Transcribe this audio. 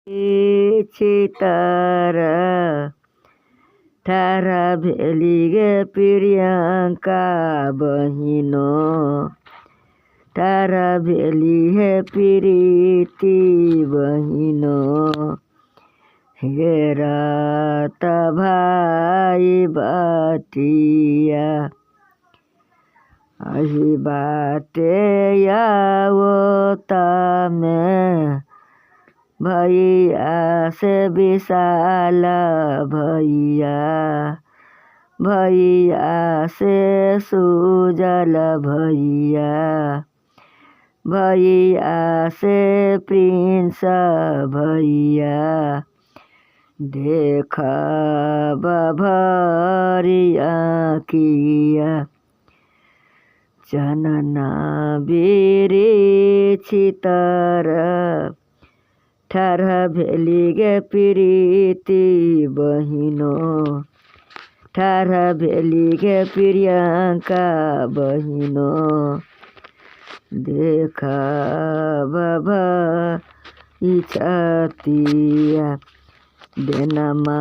चितर ठारा भेलिगे प्रियंका बहिनो ठारा भेली है प्रीति बहिनो हेरा त भाइ बटिया अही बाटे आओ तमे भैया से विशाल भैया भैया से सुजल भैया भैया से प्रिंस भैया देख भरिया किया चनना बिरी चितर ठारा भेलिगे प्रीति बहिनो ठारा भेलिगे प्रियंका बहिनो देख भरिया देनमा